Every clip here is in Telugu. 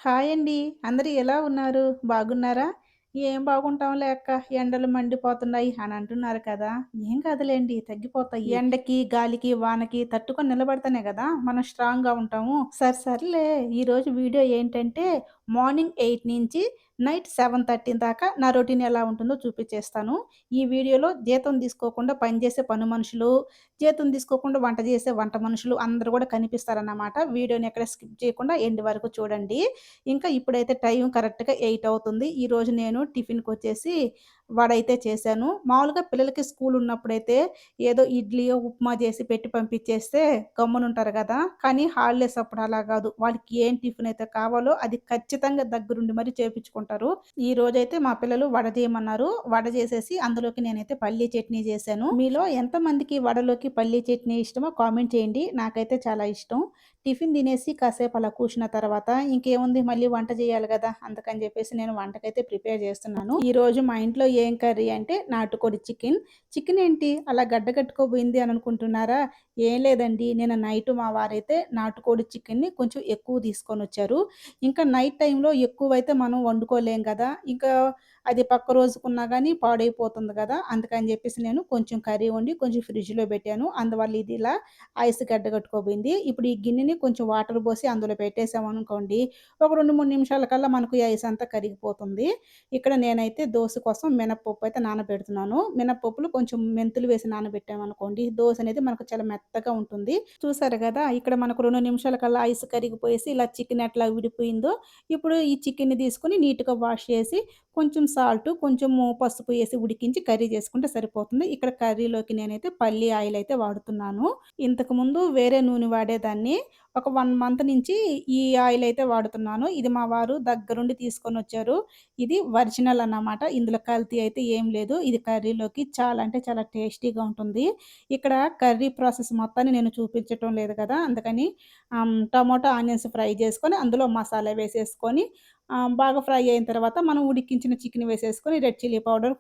హాయ్ అండి. అందరూ ఎలా ఉన్నారు? బాగున్నారా? ఏం బాగుంటాంలే అక్క, ఎండలు మండిపోతున్నాయి అని అంటున్నారు కదా! ఏం కాదులేండి తగ్గిపోతాయి. ఎండకి, గాలికి, వానకి తట్టుకొని నిలబడితేనే గదా మనం స్ట్రాంగ్‌గా ఉంటాము. సర్లే ఈరోజు వీడియో ఏంటంటే మార్నింగ్ 8 నుంచి నైట్ 7:30 దాకా నా రొటీన్ ఎలా ఉంటుందో చూపిచ్చేస్తాను. ఈ వీడియోలో జీతం తీసుకోకుండా పనిచేసే పని మనుషులు, జీతం తీసుకోకుండా వంట చేసే వంట మనుషులు అందరూ గూడా కనిపిస్తారన్నమాట. వీడియోని ఎక్కడ స్కిప్ చేయకుండా ఎండ్ వరకు చూడండి. ఇంకా ఇప్పుడైతే టైం కరెక్ట్‌గా 8 అవుతుంది. ఈరోజు నేను టిఫిన్‌కొచ్చేసి వడైతే చేశాను. మామూలుగా పిల్లలకి స్కూల్ ఉన్నప్పుడైతే ఏదో ఇడ్లీయో, ఉప్మా చేసి పెట్టి పంపించేస్తే గమ్మునుంటారు గదా! కానీ హాలిడేస్ అప్పుడు అలా గాదు. వాళ్ళకి ఏం టిఫిన్ అయితే కావాలో అది ఖచ్చితంగా దగ్గరుండి మరి చేపించుకుంటారు. ఈరోజైతే మా పిల్లలు వడ చేయమన్నారు. వడ చేసేసి అందులోకి నేనైతే పల్లీ చట్నీ చేశాను. మీలో ఎంతమందికి వడలోకి పల్లీ చట్నీ ఇష్టమో కామెంట్ చేయండి. నాకైతే చాలా ఇష్టం. టిఫిన్ తినేసి కాసేపు అలా కూర్చున్న తర్వాత ఇంకేముంది మళ్ళీ వంట చేయాలి గదా! అందుకని జెప్పేసి నేను వంటకైతే ప్రిపేర్ చేస్తున్నాను. ఈరోజు మా ఇంట్లో ఏం కర్రీ అంటే నాటుకోడి చికెన్. చికెన్ ఏంటి అలా గడ్డ కట్టుకోబోయింది అని అనుకుంటున్నారా? ఏం లేదండి. నిన్న నైట్ మా వారైతే నాటుకోడి చికెన్‌ని కొంచెం ఎక్కువ తీసుకొనొచ్చారు. ఇంకా నైట్ టైమ్‌లో ఎక్కువైతే మనం వండుకోలేం గదా! ఇంకా అది పక్క రోజుకున్నా గానీ పాడైపోతుంది గదా! అందుకని జెప్పేసి నేను కొంచెం కర్రీ వండి కొంచెం ఫ్రిడ్జ్‌లో పెట్టాను. అందువల్ల ఇది ఇలా ఐస్ గడ్డ కట్టుకోబోయింది. ఇప్పుడు ఈ గిన్నెని కొంచెం వాటర్ పోసి అందులో పెట్టేసామనుకోండి, ఒక 2, 3 నిమిషాల కల్లా మనకు ఈ ఐస్ అంతా కరిగిపోతుంది. ఇక్కడ నేనైతే దోస కోసం మినపప్పు అయితే నానబెడుతున్నాను. మినపప్పులు కొంచెం మెంతులు వేసి నానబెట్టామనుకోండి, దోస అనేది మనకు చాలా మెత్తగా ఉంటుంది. చూసారు గదా! ఇక్కడ మనకు 2 నిమిషాల కల్లా ఐస్ కరిగిపోయేసి ఇలా చికెన్ ఎట్లా విడిపోయిందో, ఇప్పుడు ఈ చికెన్‌ని తీసుకొని నీట్‌గా వాష్ చేసి కొంచెం సాల్టు, కొంచెము పసుపు ఏసి ఉడికించి కర్రీ చేసుకుంటే సరిపోతుంది. ఇక్కడ కర్రీలోకి నేనైతే పల్లి ఆయిల్ అయితే వాడుతున్నాను. ఇంతకుముందు వేరే నూనె వాడేదాన్ని. ఒక 1 మంత్ నుంచి ఈ ఆయిల్ అయితే వాడుతున్నాను. ఇది మా వారు దగ్గరుండి తీసుకొనొచ్చారు. ఇది ఒరిజినల్ అన్నమాట. ఇందులో కల్తీ అయితే ఏం లేదు. ఇది కర్రీలోకి చాలా అంటే చాలా టేస్టీగా ఉంటుంది. ఇక్కడ కర్రీ ప్రాసెస్ మొత్తాన్ని నేను చూపించటం లేదు కదా! అందుకని టమోటా, ఆనియన్స్ ఫ్రై చేసుకొని అందులో మసాలా వేసేసుకొని బాగా ఫ్రై అయిన తర్వాత మనం ఉడికించిన చికెన్ వేసేసుకొని రెడ్ చిల్లీ పౌడర్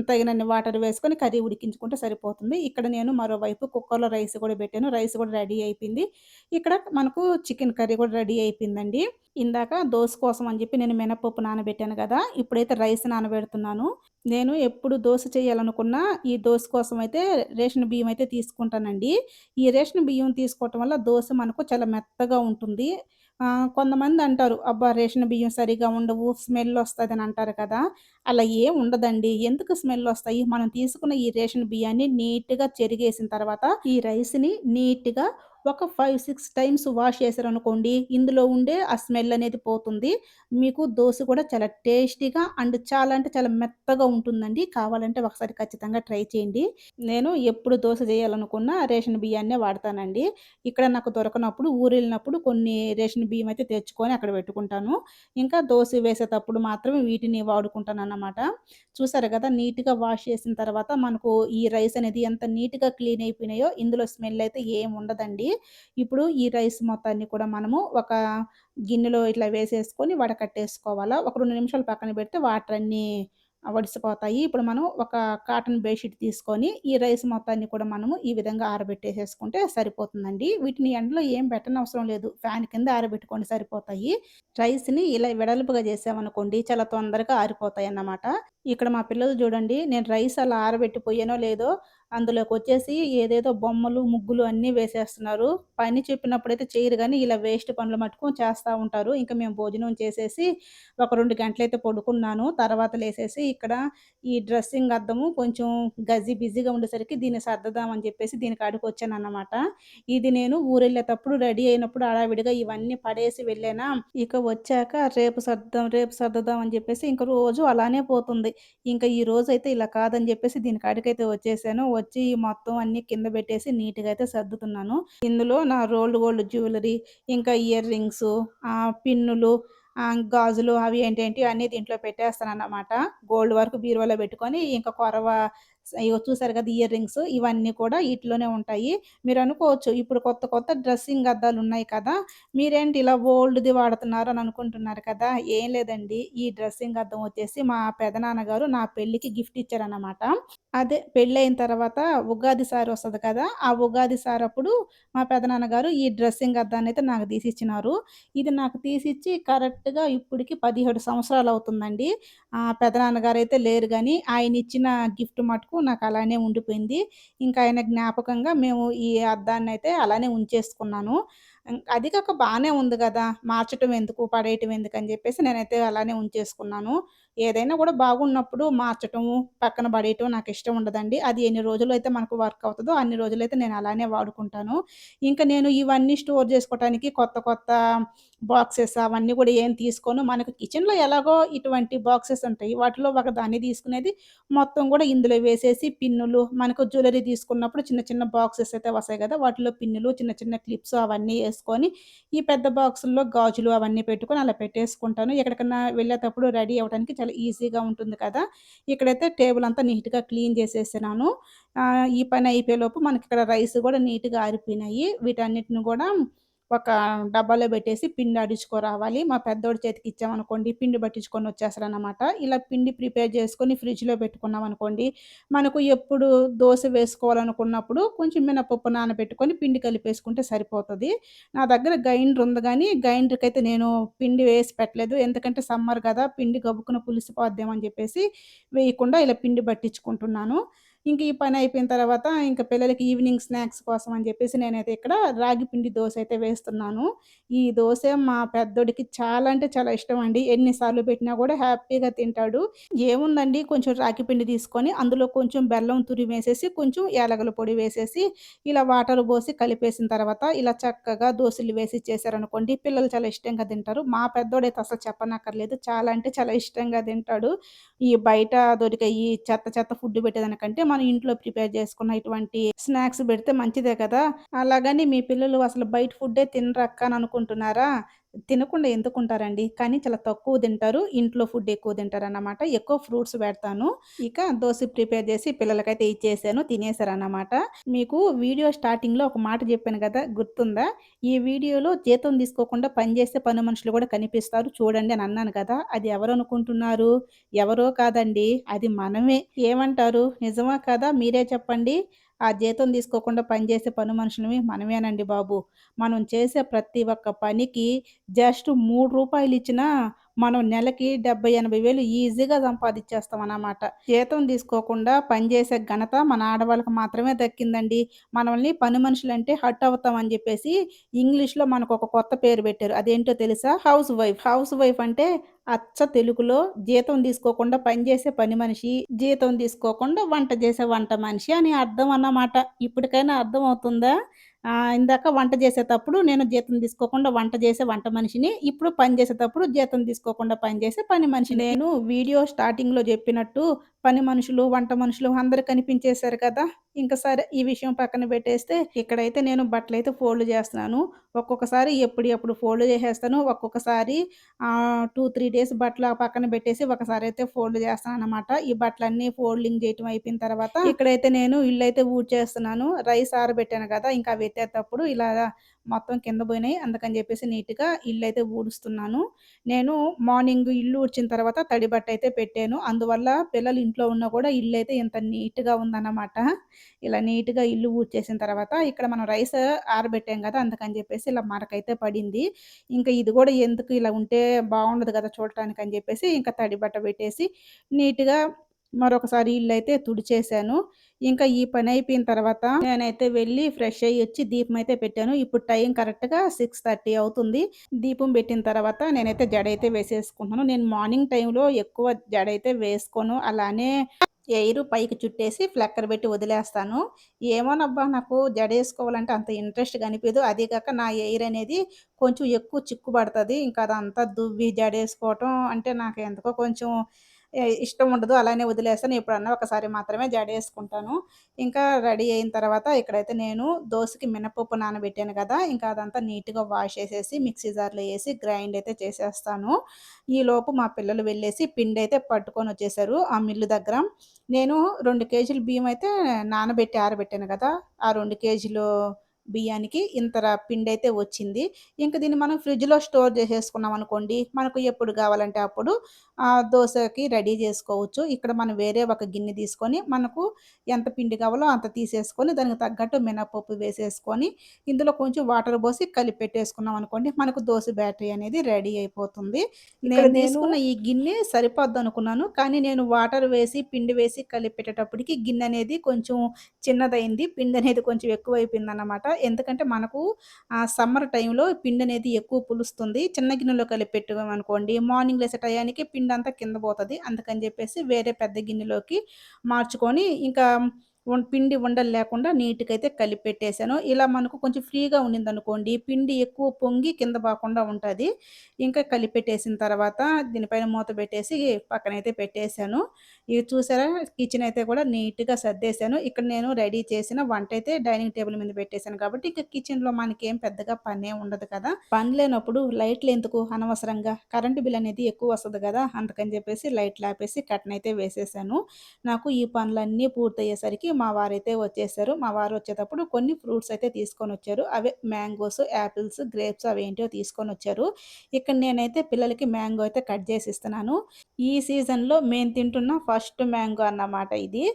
తగినన్ని వాటర్ వేసుకొని కర్రీ ఉడికించుకుంటే సరిపోతుంది. ఇక్కడ నేను మరోవైపు కుక్కర్‌లో రైస్ కూడా పెట్టాను. రైస్ కూడా రెడీ అయిపోయింది. ఇక్కడ మనకు చికెన్ కర్రీ కూడా రెడీ అయిపోయిందండి. ఇందాక దోస కోసం అని చెప్పి నేను మినపప్పు నానబెట్టాను గదా! ఇప్పుడైతే రైస్ నానబెడుతున్నాను. నేను ఎప్పుడు దోస చేయాలనుకున్నా ఈ దోస కోసం అయితే రేషన్ బియ్యం అయితే తీసుకుంటానండి. ఈ రేషన్ బియ్యం తీసుకోవటం వల్ల దోస మనకు చాలా మెత్తగా ఉంటుంది. కొంతమందంటారు, "అబ్బా! రేషన్ బియ్యం సరిగ్గా ఉండవు, స్మెల్ ఒస్తదని" అంటారు కదా! అలా ఏం ఉండదండి. ఎందుకు స్మెల్లొస్తాయి? మనం తీసుకున్న ఈ రేషన్ బియ్యాన్ని నీట్‌గా చెరిగేసిన తర్వాత, ఈ రైస్‌ని నీట్‌గా ఒక 5, 6 టైమ్స్ వాష్ చేశారనుకోండి, ఇందులో ఉండే ఆ స్మెల్ అనేది పోతుంది. మీకు దోస కూడా చాలా టేస్టీగా అండ్ చాలా అంటే చాలా మెత్తగా ఉంటుందండి. కావాలంటే ఒకసారి ఖచ్చితంగా ట్రై చేయండి. నేను ఎప్పుడు దోస చేయాలనుకున్నా రేషన్ బియ్యాన్నే వాడతానండి. ఇక్కడ నాకు దొరకనప్పుడు ఊరెళ్ళినప్పుడు కొన్ని రేషన్ బియ్యం అయితే తెచ్చుకొని అక్కడ పెట్టుకుంటాను. ఇంకా దోస వేసేటప్పుడు మాత్రమే వీటిని వాడుకుంటానన్నమాట. చూసారు గదా! నీట్‌గా వాష్ చేసిన తర్వాత మనకు ఈ రైస్ అనేది ఎంత నీట్‌గా క్లీన్ అయిపోయినాయో ఇందులో స్మెల్ అయితే ఏం ఉండదండి. ఇప్పుడు ఈ రైస్ మొత్తాన్ని కూడా మనము ఒక గిన్నెలో ఇట్లా వేసేసుకొని వడకట్టేసుకోవాలా. ఒక 2 నిమిషాలు పక్కన పెడితే వాటర్ అన్నీ ఒడిసిపోతాయి. ఇప్పుడు మనం ఒక కాటన్ బెడ్‌షీట్ తీసుకొని ఈ రైస్ మొత్తాన్ని కూడా మనము ఈ విధంగా ఆరబెట్టేసేసుకుంటే సరిపోతుందండి. వీటిని ఎండలో ఏం పెట్టనవసరం లేదు. ఫ్యాన్ కింద ఆరబెట్టుకోండి సరిపోతాయి. రైస్‌ని ఇలా వెడల్పుగా చేసామనుకోండి చాలా తొందరగా ఆరిపోతాయన్నమాట. ఇక్కడ మా పిల్లలు చూడండి, నేను రైస్ అలా ఆరబెట్టిపోయానో లేదో అందులోకొచ్చేసి ఏదేదో బొమ్మలు, ముగ్గులు అన్నీ వేసేస్తున్నారు. పని చెప్పినప్పుడైతే చెయ్యరు గానీ, ఇలా వేస్ట్ పనులు మటుకు చేస్తా ఉంటారు. ఇంక మేము భోజనం చేసేసి ఒక 2 గంటలైతే పడుకున్నాను. తర్వాత లేసేసి ఇక్కడ ఈ డ్రెస్సింగ్ అద్దము కొంచెం బిజీగా ఉండేసరికి దీన్ని సర్దుదామని చెప్పేసి దీని కాడికొచ్చానన్నమాట. ఇది నేను ఊరెళ్ళేటప్పుడు రెడీ అయినప్పుడు హడావిడిగా ఇవన్నీ పడేసి వెళ్ళానా, ఇక వచ్చాక రేపు సర్దుదాం అని జెప్పేసి ఇంక రోజు అలానే పోతుంది. ఇంక ఈ రోజైతే ఇలా కాదని జెప్పేసి దీని కాడికైతే వచ్చేసాను. వచ్చి మొత్తం అన్నీ కింద బెట్టేసి నీట్‌గా అయితే సర్దుతున్నాను. ఇందులో నా రోల్డ్ గోల్డ్ జ్యువెలరీ, ఇంకా ఇయర్ రింగ్సు, పిన్నులు, గాజులు అవి ఏంటేంటియి అన్నీ దీంట్లో పెట్టేస్తానన్నమాట. గోల్డ్ వరకు బీరువాలో బెట్టుకొని, ఇంక కొరవ ఇగో చూసారు కదా! ఇయర్ రింగ్స్ ఇవన్నీ కూడా ఈటిలోనే ఉంటాయి. మీరనుకోవచ్చు ఇప్పుడు కొత్త కొత్త డ్రెస్సింగ్ అద్దాలున్నాయి కదా! మీరేంటి ఇలా ఓల్డ్‌ది వాడుతున్నారు అని అనుకుంటున్నారు కదా! ఏం లేదండి. ఈ డ్రెస్సింగ్ అద్దం వచ్చేసి మా పెదనాన్నగారు నా పెళ్ళికి గిఫ్ట్ ఇచ్చారన్నమాట. అదే పెళ్ళయిన తర్వాత ఉగాది సారొస్తది కదా! ఆ ఉగాది సారప్పుడు మా పెదనాన్నగారు ఈ డ్రెస్సింగ్ అద్దాన్నయితే నాకు తీసిచ్చినారు. ఇది నాకు తీసిచ్చి కరెక్ట్‌గా ఇప్పటికి 17 సంవత్సరాలవుతుందండి. పెదనాన్నగారైతే లేరు గానీ, ఆయనిచ్చిన గిఫ్ట్ మటుకు నాకలానే ఉండిపోయింది. ఇంకా ఆయన జ్ఞాపకంగా మేము ఈ అద్దాన్నయితే అలానే ఉంచేసుకున్నాను. అది కాక బానే ఉంది గదా! మార్చటం ఎందుకు, పడేయటం ఎందుకని జెప్పేసి నేనైతే అలానే ఉంచేసుకున్నాను. ఏదైనా గూడా బాగున్నప్పుడు మార్చటము, పక్కన పడేయటం నాకిష్టం ఉండదండి. అది ఎన్ని రోజులైతే మనకు వర్క్ అవుతదో అన్ని రోజులైతే నేను అలానే వాడుకుంటాను. ఇంక నేను ఇవన్నీ స్టోర్ జేసుకోవటానికి కొత్త కొత్త బాక్సెస్ అవన్నీ గూడా ఏం తీసుకోను. మనకు కిచెన్‌లో ఎలాగో ఇటువంటి బాక్సెస్ ఉంటాయి. వాటిలో ఒకదాన్ని తీసుకునేది మొత్తం గూడా ఇందులో వేసేసి పిన్నులు, మనకు జ్యువెల్లరీ తీసుకున్నప్పుడు చిన్న చిన్న బాక్సెస్ అయితే వస్తాయి గదా! వాటిలో పిన్నులు, చిన్న చిన్న క్లిప్స్ అవన్నీ యేసుకొని, ఈ పెద్ద బాక్సుల్లో గాజులు అవన్నీ పెట్టుకొని అలా పెట్టేసుకుంటాను. ఎక్కడికన్నా వెళ్ళేటప్పుడు రెడీ అవ్వడానికి చాలా ఈజీగా ఉంటుంది కదా! ఇక్కడైతే టేబుల్ అంతా నీట్‌గా క్లీన్ చేసేసినాను. ఈ పని అయిపోయేలోపు మనకిక్కడ రైస్ గూడా నీట్‌గా ఆరిపోయినాయి. వీటన్నిటిని గూడా ఒక డబ్బాలో పెట్టేసి పిండి ఆడించుకోరావాలి. మా పెద్దోడి చేతికిచ్చామనుకోండి పిండి పట్టించుకొని వచ్చేస్తాడనమాట. ఇలా పిండి ప్రిపేర్ చేసుకొని ఫ్రిడ్జ్‌లో పెట్టుకున్నామనుకోండి, మనకు ఎప్పుడు దోస వేసుకోవాలనుకున్నప్పుడు కొంచెం మినపప్పు నానబెట్టుకొని పిండి కలిపేసుకుంటే సరిపోతది. నా దగ్గర గ్రైండర్ ఉంది గానీ, గ్రైండర్‌కైతే నేను పిండి వేసి పెట్టలేదు. ఎందుకంటే సమ్మర్ గదా! పిండి గబుక్కున పులిసిపోద్దేమో అని జెప్పేసి వేయకుండా ఇలా పిండి పట్టించుకుంటున్నాను. ఇంక ఈ పని అయిపోయిన తర్వాత ఇంక పిల్లలకి ఈవినింగ్ స్నాక్స్ కోసం అని జెప్పేసి నేనైతే ఇక్కడ రాగి పిండి దోస అయితే వేస్తున్నాను. ఈ దోస మా పెద్దోడికి చాలా అంటే చాలా ఇష్టమండి. ఎన్ని సార్లు పెట్టినా గూడా హ్యాపీగా తింటాడు. ఏముందండి కొంచెం రాగి పిండి తీసుకొని అందులో కొంచెం బెల్లం తురిమేసేసి, కొంచెం యాలకుల పొడి వేసేసి, ఇలా వాటర్ పోసి కలిపేసిన తర్వాత ఇలా చక్కగా దోసలు వేసి ఇచ్చేసారనుకోండి, పిల్లలు చాలా ఇష్టంగా తింటారు. మా పెద్దోడైతే అసలు చెప్పనక్కర్లేదు. చాలా అంటే చాలా ఇష్టంగా తింటాడు. ఈ బయట దొరికే ఈ చెత్త చెత్త ఫుడ్ పెట్టేదానికంటే, మనం ఇంట్లో ప్రిపేర్ చేసుకున్న ఇటువంటి స్నాక్స్ పెడితే మంచిదే కదా! అలాగని మీ పిల్లలు అసలు బయట ఫుడ్డే తినరక్క అని అనుకుంటున్నారా? తినకుండా ఎందుకుంటారండి? కానీ చాలా తక్కువ తింటారు. ఇంట్లో ఫుడ్ ఎక్కువ తింటారన్నమాట. ఎక్కువ ఫ్రూట్స్ పెడతాను. ఇక దోస ప్రిపేర్ చేసి పిల్లలకైతే ఇచ్చేసాను. తినేసారన్నమాట. మీకు వీడియో స్టార్టింగ్‌లో ఒక మాట జెప్పాను గదా! గుర్తుందా? ఈ వీడియోలో జీతం తీసుకోకుండా పనిచేసే పని మనుషులు గూడా కనిపిస్తారు చూడండి అని అన్నాను కదా! అది ఎవరనుకుంటున్నారు? ఎవరో కాదండి. అది మనమే. ఏమంటారు? నిజమా కాదా? మీరే చెప్పండి. ఆ జీతం తీసుకోకుండా పనిచేసే పని మనుషులమి మనమేనండి బాబు. మనం చేసే ప్రతి ఒక్క పనికి జస్ట్ రూ. 3 ఇచ్చినా మనం నెలకి 70, 80 వేలు ఈజీగా సంపాదిచ్చేస్తామనమాట. జీతం తీసుకోకుండా పనిచేసే ఘనత మన ఆడవాళ్ళకి మాత్రమే దక్కిందండి. మనల్ని పని మనుషులంటే హర్ట్ అవుతామని జెప్పేసి ఇంగ్లీష్‌లో మనకొక కొత్త పేరు పెట్టారు. అదేంటో తెలుసా? House wife. హౌస్ వైఫ్ అంటే అచ్చ తెలుగులో జీతం తీసుకోకుండా పనిచేసే పని మనిషి, జీతం తీసుకోకుండా వంట చేసే వంట మనిషి అని అర్థం అన్నమాట. ఇప్పటికైనా అర్థమవుతుందా? ఇందాక వంట చేసేతప్పుడు నేను జీతం తీసుకోకుండా వంట చేసే వంట మనిషిని. ఇప్పుడు పని చేసేటప్పుడు జీతం తీసుకోకుండా పని చేసే పని మనిషిని. నేను వీడియో స్టార్టింగ్‌లో చెప్పినట్టు పని మనుషులు, వంట మనుషులు అందరూ కనిపించేశారు కదా! ఇంక సరే ఈ విషయం పక్కన పెట్టేస్తే ఇక్కడైతే నేను బట్టలైతే ఫోల్డ్ చేస్తున్నాను. ఒక్కొక్కసారి ఎప్పుడియి అప్పుడు ఫోల్డ్ చేసేస్తాను. ఒక్కొక్కసారి 2, 3 డేస్ బట్టలు ఆ పక్కన పెట్టేసి ఒకసారైతే ఫోల్డ్ చేస్తాననమాట. ఈ బట్టలన్నీ ఫోల్డింగ్ చేయటం అయిపోయిన తర్వాత ఇక్కడైతే నేను ఇల్లైతే ఊడ్చేస్తున్నాను. రైస్ ఆరబెట్టాను కదా! ఇంకా అవి ఎత్తేటప్పుడు ఇలా మొత్తం కింద పోయినాయి. అందుకని చెప్పేసి నీట్‌గా ఇల్లైతే ఊడుస్తున్నాను. నేను మార్నింగ్ ఇల్లు ఊడ్చిన తర్వాత తడి బట్టయితే పెట్టాను. అందువల్ల పిల్లలు ఇంట్లో ఉన్నా కూడా ఇల్లయితే ఇంత నీట్‌గా ఉందన్నమాట. ఇలా నీట్‌గా ఇల్లు ఊడ్చేసిన తర్వాత ఇక్కడ మనం రైస్ ఆరబెట్టాం గదా! అందుకని జెప్పేసి ఇలా మరకైతే పడింది. ఇంకా ఇది గూడా ఎందుకు ఇలా ఉంటే బావుండదు గదా! చూడటానికని జెప్పేసి ఇంకా తడి బట్ట పెట్టేసి నీట్‌గా మరొకసారి ఇల్లయితే తుడిచేసాను. ఇంకా ఈ పనయిపోయిన తర్వాత నేనైతే వెళ్ళి ఫ్రెష్ అయ్యొచ్చి దీపమైతే పెట్టాను. ఇప్పుడు టైం కరెక్ట్‌గా 6:30 అవుతుంది. దీపం పెట్టిన తర్వాత నేనైతే జడైతే వేసేసుకుంటున్నాను. నేను మార్నింగ్ టైంలో ఎక్కువ జడైతే వేసుకోను. అలానే ఎయిరు పైకి చుట్టేసి ఫ్లక్కర్ పెట్టి వదిలేస్తాను. ఏమోనబ్బా! నాకు జడేసుకోవాలంటే అంత ఇంట్రెస్ట్‌గా అనిపియదు. అదీ కాక నా ఎయిర్ అనేది కొంచెం ఎక్కువ చిక్కు పడతది. ఇంకా అదంతా దువ్వి జడేసుకోవటం అంటే నాకు ఎందుకో కొంచెం ఇష్టం ఉండదు. అలానే వదిలేస్తాను. ఎప్పుడన్నా ఒకసారి మాత్రమే జడేసుకుంటాను. ఇంకా రెడీ అయిన తర్వాత ఇక్కడైతే నేను దోసకి మినపప్పు నానబెట్టాను కదా! ఇంకా అదంతా నీట్‌గా వాష్ చేసేసి మిక్సీ జార్‌లో ఏసి గ్రైండ్ అయితే చేసేస్తాను. ఈలోపు మా పిల్లలు వెళ్ళేసి పిండైతే పట్టుకొనొచ్చేసారు ఆ మిల్లు దగ్గర. నేను 2 కేజీలు బియ్యమయితే నానబెట్టి ఆరబెట్టాను గదా! ఆ 2 కేజీలు బియ్యానికి ఇంత పిండైతే వచ్చింది. ఇంక దీన్ని మనం ఫ్రిడ్జ్‌లో స్టోర్ జేసేసుకున్నామనుకోండి, మనకు ఎప్పుడు గావాలంటే అప్పుడు దోసకి రెడీ జేసుకోవచ్చు. ఇక్కడ మనం వేరే ఒక గిన్నె తీసుకొని, మనకు ఎంత పిండి కావాలో అంత తీసేసుకొని, దానికి తగ్గట్టు మినపప్పు వేసేసుకొని, ఇందులో కొంచెం వాటర్ బోసి కలిపెట్టేసుకున్నామనుకోండి, మనకు దోస బ్యాటరీ అనేది రెడీ అయిపోతుంది. ఇక్కడ నేను తీసుకున్న ఈ గిన్నె సరిపోద్దనుకున్నాను. కానీ నేను వాటర్ వేసి, పిండి వేసి కలిపెట్టేటప్పటికి గిన్నెనేది కొంచెం చిన్నదయింది. పిండనేది కొంచెం ఎక్కువైపోయిందనమాట. ఎందుకంటే మనకు సమ్మర్ టైంలో పిండనేది ఎక్కువ పులుస్తుంది. చిన్న గిన్నెలో కలిపి పెట్టామనుకోండి, మార్నింగ్ లేసే టయానికి పిండంతా కింద పోతది. అందుకని జెప్పేసి వేరే పెద్ద గిన్నెలోకి మార్చుకొని, ఇంకా పిండి ఉండలు లేకుండా నీట్‌గయితే కలిపెట్టేసాను. ఇలా మనకు కొంచెం ఫ్రీగా ఉండిందనుకోండి, పిండి ఎక్కువ పొంగి కింద పోకుండా ఉంటది. ఇంకా కలిపెట్టేసిన తర్వాత దీనిపైన మూత పెట్టేసి పక్కనైతే పెట్టేసాను. ఇది చూసారా కిచెన్ అయితే కూడా నీట్‌గా సర్దేశాను. ఇక్కడ నేను రెడీ చేసిన వంటైతే డైనింగ్ టేబుల్ మీద పెట్టేసాను కాబట్టి, ఇక కిచెన్‌లో మనకేం పెద్దగా పనేం ఉండదు కదా! పని లేనప్పుడు లైట్‌లెందుకు అనవసరంగా కరెంట్ బిల్ అనేది ఎక్కువ వస్తది గదా! అందుకని జెప్పేసి లైట్‌లాపేసి కర్టెనయితే వేసేసాను. నాకు ఈ పనులన్నీ పూర్తయ్యేసరికి మా వారైతే వచ్చేసారు. మా వారు వచ్చేటప్పుడు కొన్ని ఫ్రూట్స్ అయితే తీసుకొనొచ్చారు. అవే మ్యాంగోస్, యాపిల్స్, గ్రేప్స్ అవేంటో తీసుకొనొచ్చారు. ఇక్కడ నేనైతే పిల్లలకి మ్యాంగో అయితే కట్ జేసి ఇస్తున్నాను. ఈ సీజన్‌లో మేము తింటున్న ఫస్ట్ మ్యాంగో అన్నమాట ఇది.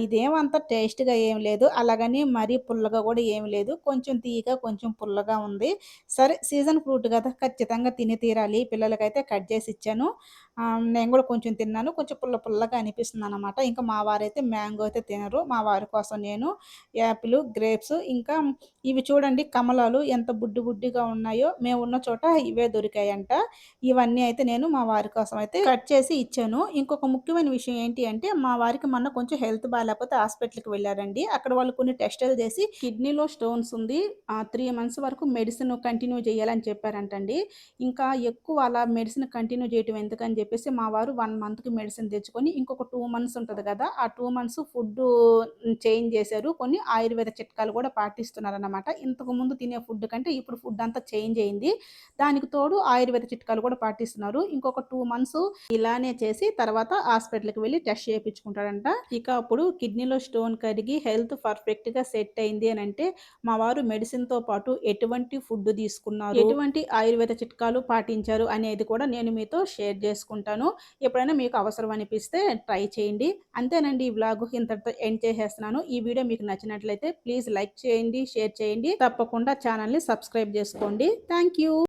ఇదేమంత టేస్ట్‌గా ఏం లేదు. అలాగని మరీ పుల్లగా గూడా ఏమి లేదు. కొంచెం తీయగా, కొంచెం పుల్లగా ఉంది. సరే సీజన్ ఫ్రూట్ గదా! ఖచ్చితంగా తిని తీరాలి. పిల్లలకైతే కట్ జేసి ఇచ్చాను. నేను గూడా కొంచెం తిన్నాను. కొంచెం పుల్ల పుల్లగా అనిపిస్తుందనమాట. ఇంకా మా వారైతే మ్యాంగో అయితే తినరు. మా వారి కోసం నేను యాపిలు, గ్రేప్స్ ఇంకా ఇవి చూడండి కమలాలు ఎంత బుడ్డి బుడ్డిగా ఉన్నాయో. మేమున్న చోట ఇవే దొరికాయంట. ఇవన్నీ అయితే నేను మా వారి కోసం అయితే కట్ చేసి ఇచ్చాను. ఇంకొక ముఖ్యమైన విషయం ఏంటి అంటే, మా వారికి మొన్న కొంచెం హెల్త్ బాలేకపోతే హాస్పిటల్‌కి వెళ్లారండి. అక్కడ వాళ్ళు కొన్ని టెస్టులు చేసి కిడ్నీలో స్టోన్స్ ఉంది. 3 మంత్స్ వరకు మెడిసిన్ కంటిన్యూ చేయాలని చెప్పారంటండి. ఇంకా ఎక్కువ అలా మెడిసిన్ కంటిన్యూ చేయటం ఎందుకని చెప్పేసి మా వారు 1 మంత్‌కి మెడిసిన్ తెచ్చుకొని ఇంకొక 2 మంత్స్ ఉంటది కదా! ఆ 2 మంత్స్ ఫుడ్డు చేంజ్ చేశారు. కొన్ని ఆయుర్వేద చిట్కాలు కూడా పాటిస్తున్నారనమాట. ఇంతకుముందు తినే ఫుడ్ కంటే ఇప్పుడు ఫుడ్ అంతా చేంజ్ అయింది. దానికి తోడు ఆయుర్వేద చిట్కాలు కూడా పాటిస్తున్నారు. ఇంకొక 2 మంత్స్ ఇలానే చేసి తర్వాత హాస్పిటల్‌కి వెళ్లి టెస్ట్ చేపించుకుంటాడంట. ఇక అప్పుడు కిడ్నీలో స్టోన్ కరిగి హెల్త్ పర్ఫెక్ట్‌గా సెట్ అయింది అనంటే, మా వారు మెడిసిన్‌తో పాటు ఎటువంటి ఫుడ్ తీసుకున్నారు, ఎటువంటి ఆయుర్వేద చిట్కాలు పాటించారు అనేది కూడా నేను మీతో షేర్ చేసుకుంటాను. ఎప్పుడైనా మీకు అవసరం అనిపిస్తే ట్రై చేయండి. అంతేనండి ఈ వ్లాగ్ ఇంతటితో ఎండ్ చేసేస్తున్నాను. ఈ వీడియో మీకు నచ్చినట్లయితే ప్లీజ్ లైక్ చేయండి, షేర్ చేయండి. తప్పకుండా ఛానెల్‌ని సబ్స్క్రైబ్ చేసుకోండి. Thank you.